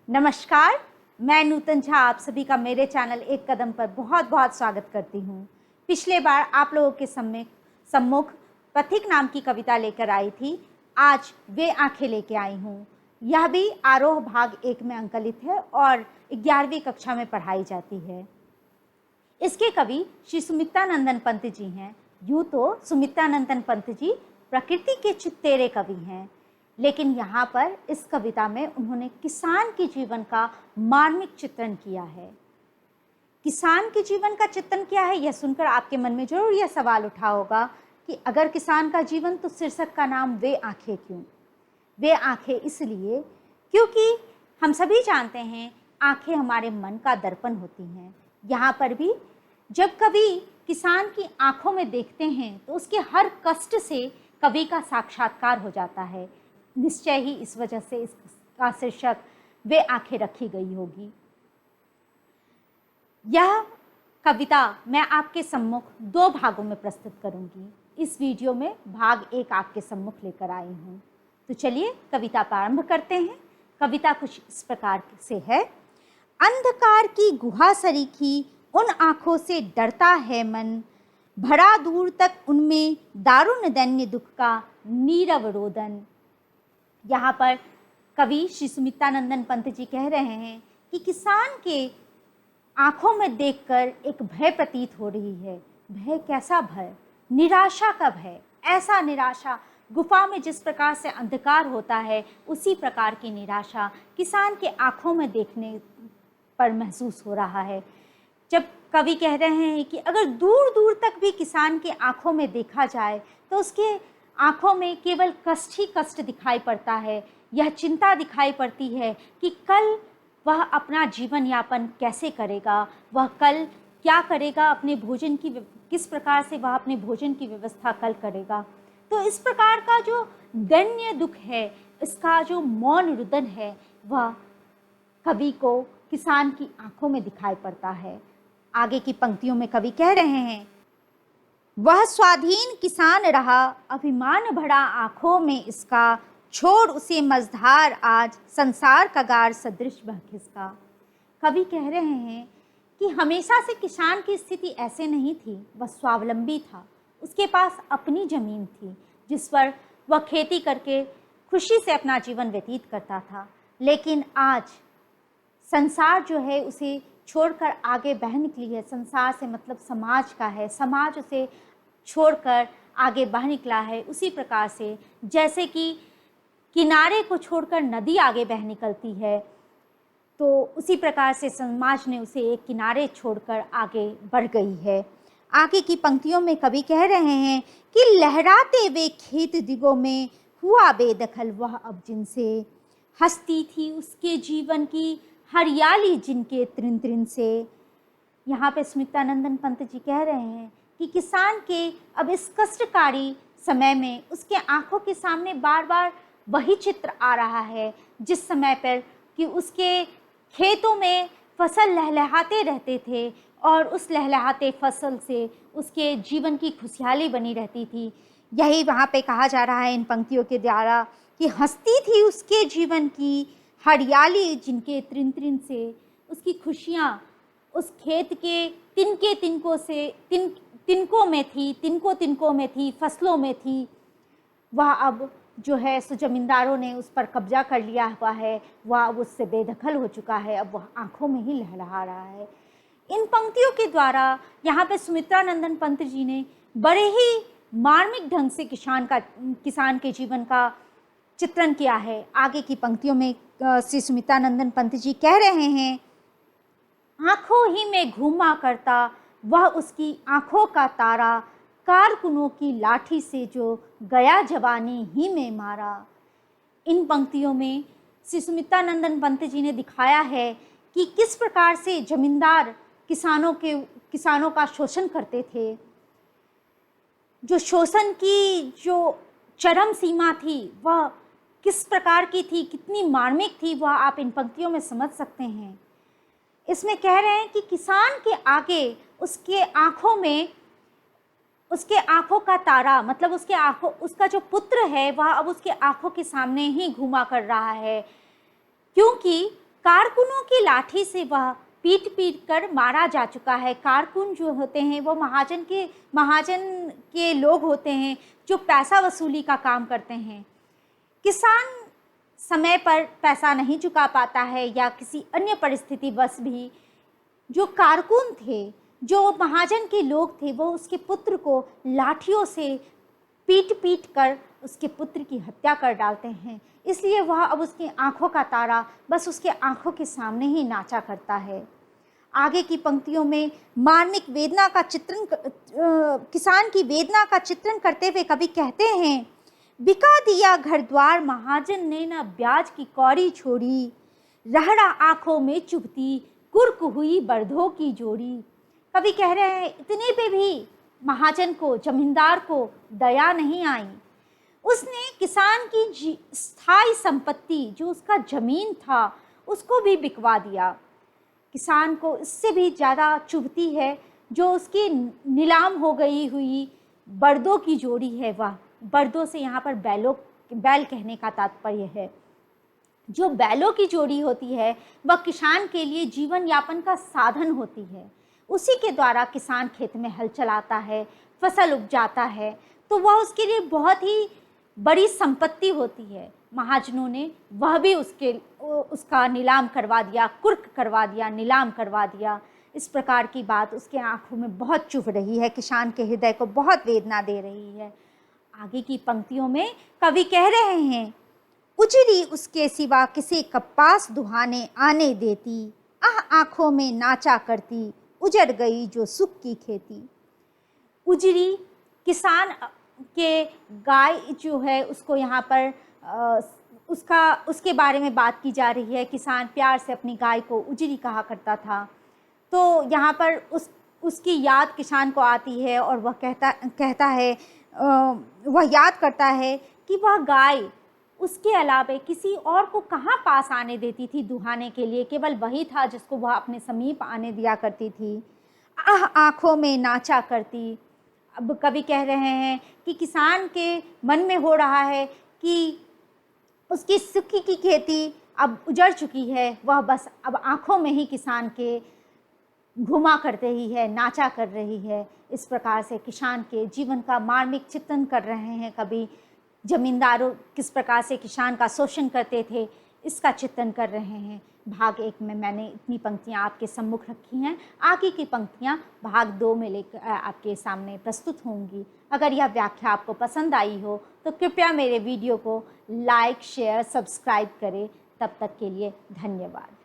नमस्कार, मैं नूतन झा आप सभी का मेरे चैनल एक कदम पर बहुत बहुत स्वागत करती हूँ। पिछले बार आप लोगों के सम्मुख पथिक नाम की कविता लेकर आई थी। आज वे आंखें लेके आई हूँ। यह भी आरोह भाग 1 में अंकलित है और 11वीं कक्षा में पढ़ाई जाती है। इसके कवि श्री सुमित्रानंदन पंत जी हैं। यूँ तो सुमित्रानंदन पंत जी प्रकृति के चित्तेरे कवि हैं, लेकिन यहाँ पर इस कविता में उन्होंने किसान के जीवन का मार्मिक चित्रण किया है। किसान के जीवन का चित्रण किया है, यह सुनकर आपके मन में जरूर यह सवाल उठा होगा कि अगर किसान का जीवन तो शीर्षक का नाम वे आंखें क्यों? वे आंखें इसलिए क्योंकि हम सभी जानते हैं आंखें हमारे मन का दर्पण होती हैं। यहाँ पर भी जब कवि किसान की आंखों में देखते हैं तो उसके हर कष्ट से कवि का साक्षात्कार हो जाता है। निश्चय ही इस वजह से इसका शीर्षक वे आंखें रखी गई होगी। यह कविता मैं आपके सम्मुख 2 भागों में प्रस्तुत करूंगी। इस वीडियो में भाग 1 आपके सम्मुख लेकर आई हूं। तो चलिए कविता प्रारंभ करते हैं। कविता कुछ इस प्रकार से है। अंधकार की गुहा सरीखी उन आंखों से डरता है मन, भरा दूर तक उनमें दारुण दैन्य दुख का नीरव रोदन। यहाँ पर कवि श्री सुमित्रानंदन पंत जी कह रहे हैं कि किसान के आंखों में देखकर एक भय प्रतीत हो रही है। भय कैसा भय? निराशा का भय। ऐसा निराशा, गुफा में जिस प्रकार से अंधकार होता है उसी प्रकार की निराशा किसान के आंखों में देखने पर महसूस हो रहा है। जब कवि कह रहे हैं कि अगर दूर दूर तक भी किसान के आंखों में देखा जाए तो उसके आंखों में केवल कष्ट ही कष्ट दिखाई पड़ता है। यह चिंता दिखाई पड़ती है कि कल वह अपना जीवन यापन कैसे करेगा, वह कल क्या करेगा, अपने भोजन की किस प्रकार से वह अपने भोजन की व्यवस्था कल करेगा। तो इस प्रकार का जो दैन्य दुख है, इसका जो मौन रुदन है, वह कवि को किसान की आंखों में दिखाई पड़ता है। आगे की पंक्तियों में कवि कह रहे हैं, वह स्वाधीन किसान रहा अभिमान भरा आंखों में इसका, छोड़ उसे मझधार आज संसार का गार सदृश वह खिसका। कवि कह रहे हैं कि हमेशा से किसान की स्थिति ऐसे नहीं थी। वह स्वावलंबी था, उसके पास अपनी जमीन थी जिस पर वह खेती करके खुशी से अपना जीवन व्यतीत करता था। लेकिन आज संसार जो है उसे छोड़कर आगे बह निकली है। संसार से मतलब समाज का है, समाज उसे छोड़कर आगे बह निकला है। उसी प्रकार से जैसे कि किनारे को छोड़कर नदी आगे बह निकलती है, तो उसी प्रकार से समाज ने उसे एक किनारे छोड़कर आगे बढ़ गई है। आगे की पंक्तियों में कवि कह रहे हैं कि लहराते वे खेत दिगों में हुआ बेदखल वह अब जिनसे, हंसती थी उसके जीवन की हरियाली जिनके त्रिन त्रिन से। यहाँ पे सुमित्रानंदन पंत जी कह रहे हैं कि किसान के अब इस कष्टकारी समय में उसके आंखों के सामने बार बार वही चित्र आ रहा है जिस समय पर कि उसके खेतों में फसल लहलहाते रहते थे और उस लहलहाते फसल से उसके जीवन की खुशहाली बनी रहती थी। यही वहाँ पे कहा जा रहा है इन पंक्तियों के द्वारा कि हंसती थी उसके जीवन की हरियाली जिनके त्रिन त्रिन से। उसकी खुशियाँ उस खेत के तिनके तिनकों से तिनकों में थी, तिनकों में थी, फसलों में थी। वह अब जो है सो जमींदारों ने उस पर कब्जा कर लिया हुआ है, वह अब उससे बेदखल हो चुका है। अब वह आंखों में ही लहलहा रहा है। इन पंक्तियों के द्वारा यहाँ पे सुमित्रानंदन पंत जी ने बड़े ही मार्मिक ढंग से किसान के जीवन का चित्रण किया है। आगे की पंक्तियों में श्री सुमित्रानंदन पंत जी कह रहे हैं, आंखों ही में घूमा करता वह उसकी आंखों का तारा, कारकुनों की लाठी से जो गया जवानी ही में मारा। इन पंक्तियों में श्री सुमित्रानंदन पंत जी ने दिखाया है कि किस प्रकार से जमींदार किसानों का शोषण करते थे। जो शोषण की जो चरम सीमा थी वह किस प्रकार की थी, कितनी मार्मिक थी, वह आप इन पंक्तियों में समझ सकते हैं। इसमें कह रहे हैं कि किसान के आगे उसके आंखों का तारा, मतलब उसका जो पुत्र है वह अब उसके आंखों के सामने ही घूमा कर रहा है, क्योंकि कारकुनों की लाठी से वह पीट पीट कर मारा जा चुका है। कारकुन जो होते हैं वो महाजन के लोग होते हैं जो पैसा वसूली का काम करते हैं। किसान समय पर पैसा नहीं चुका पाता है या किसी अन्य परिस्थितिवश भी जो कारकुन थे, जो महाजन के लोग थे, वो उसके पुत्र को लाठियों से पीट पीट कर उसके पुत्र की हत्या कर डालते हैं। इसलिए वह अब उसकी आंखों का तारा बस उसके आंखों के सामने ही नाचा करता है। आगे की पंक्तियों में मार्मिक वेदना का चित्रण किसान की वेदना का चित्रण करते हुए कवि कहते हैं, बिका दिया घर द्वार महाजन ने न ब्याज की कौड़ी छोड़ी, रहड़ा आंखों में चुभती कुर्क हुई बर्दों की जोड़ी। कवि कह रहे हैं इतने पे भी महाजन को, जमींदार को दया नहीं आई। उसने किसान की स्थायी संपत्ति जो उसका जमीन था उसको भी बिकवा दिया। किसान को इससे भी ज़्यादा चुभती है जो उसकी नीलाम हो गई हुई बर्दों की जोड़ी है। वह बर्दों से यहाँ पर बैल कहने का तात्पर्य है। जो बैलों की जोड़ी होती है वह किसान के लिए जीवन यापन का साधन होती है। उसी के द्वारा किसान खेत में हल चलाता है, फसल उपजाता है, तो वह उसके लिए बहुत ही बड़ी संपत्ति होती है। महाजनों ने वह भी उसका नीलाम करवा दिया, कुर्क करवा दिया, नीलाम करवा दिया। इस प्रकार की बात उसके आंखों में बहुत चुभ रही है, किसान के हृदय को बहुत वेदना दे रही है। आगे की पंक्तियों में कवि कह रहे हैं, उजरी उसके सिवा किसे कपास दुहाने आने देती, आह आंखों में नाचा करती, उजड़ गई जो सुख की खेती। उजरी किसान के गाय जो है उसको यहाँ पर उसके बारे में बात की जा रही है। किसान प्यार से अपनी गाय को उजरी कहा करता था। तो यहाँ पर उसकी याद किसान को आती है और वह कहता है, वह याद करता है कि वह गाय उसके अलावे किसी और को कहाँ पास आने देती थी दुहाने के लिए, केवल वही था जिसको वह अपने समीप आने दिया करती थी। आह आँखों में नाचा करती। अब कवि कह रहे हैं कि किसान के मन में हो रहा है कि उसकी सुख की खेती अब उजड़ चुकी है, वह बस अब आँखों में ही किसान के घुमा करते ही है, नाचा कर रही है। इस प्रकार से किसान के जीवन का मार्मिक चित्रण कर रहे हैं कवि। जमींदारों किस प्रकार से किसान का शोषण करते थे इसका चित्रण कर रहे हैं। भाग 1 में मैंने इतनी पंक्तियाँ आपके सम्मुख रखी हैं। आगे की पंक्तियाँ भाग 2 में लेकर आपके सामने प्रस्तुत होंगी। अगर यह व्याख्या आपको पसंद आई हो तो कृपया मेरे वीडियो को लाइक, शेयर, सब्सक्राइब करें। तब तक के लिए धन्यवाद।